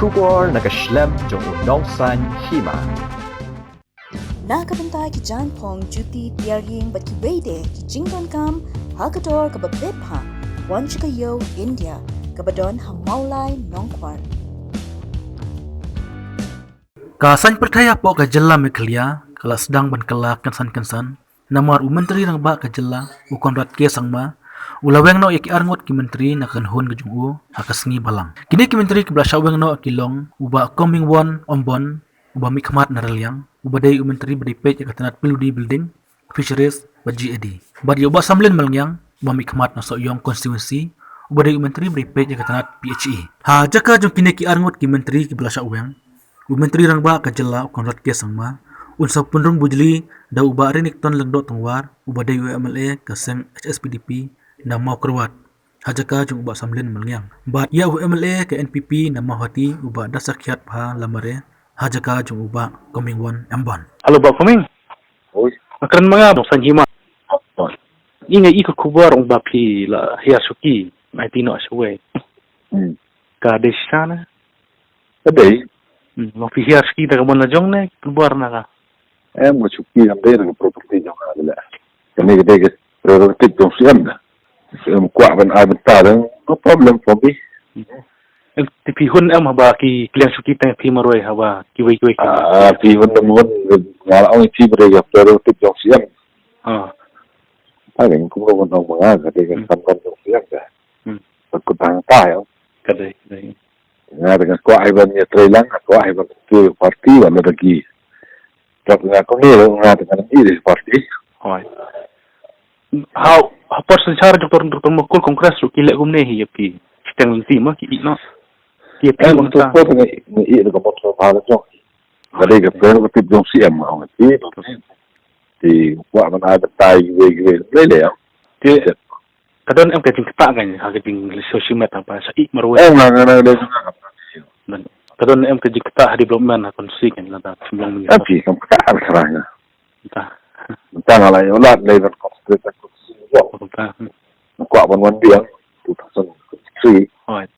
Kubor nakaslem jong unongsan hima. Nakabentai ki janpong juti tiaring bat ki wede ki jingdon kam hakador kababebha wan chikayo India kabadon hamaulai nongkwar. Kasan percaya po ka jela meklia kala sedang ban kala kansan namar menteri rang ba ka jela ukon rat ke sangma ulaweng no iki arngot ki menteri na kan hon gajungu hakasngi balang kini ki menteri ki blasaweng no kilong uba coming one ombon uba mikmat naraliang uba dai menteri bdp ka tanat piludi building fisheries ba GAD bad uba samlen malangyang uba mikmat na so yong constituency uba dai menteri bdp ka tanat PHE ha jaka jong kini ki arngot ki menteri ki blasaweng Menteri rang ba ka jela ukon rat ke sangma unsa punrung bujli da uba rinik ton lengdo tongwar uba dai UMLA ka seng HSPDP na mau kerwat hajaka jung uba samlin malngyang bat ya UMLA ka NPP na mau hati uba dasakyat pha lamare hajaka jung uba coming one amban Halo Pak Koming. Oi, Makan mga dong sanjima. Inga iko kubar ong bapi la hiasuki. Mai tino aswe. Ka desana. đây Mapi hiasuki da kamon na jong ne kubar na ka. em có chụp kia đây là property trong hàng đấy cái này cái prerogative trong siam đó em qua bên ai bên ta đó no problem for me Ti pihun em haba ki kliang suki tang pi maroi haba ki wei wei. thì vấn đề muốn ngài ông chi bây giờ prerogative trong siam hay là cũng không còn ông mà cái cái phần phần trong siam cả cái thằng tai không Ka dai. ngài dengan qua ai bên nhà trai lăng qua ai bên kia party và nó lagi chắc ngài có nghe đâu ngài dengan ini party Hoi. How person cara doktor mukul kongres lu kilek gumne hi pi. Steng lenti ma ki no. Ki em pi tôi có cái ý là có một số phá trong và đây cái prerogative trong siam mà ông ấy thì qua bên ai bên tai về lấy lẻ Ti kadon em keting ketak kan ha keting social media apa sa ik maroi. em là người đây Dan kadon em keting ketak development ha konsi kan la da sembilan minit. em chỉ không cả sekarang Entah. ta là lại nó đây vẫn còn sự ta Entah. quả vẫn vẫn biển 2003 Hoi.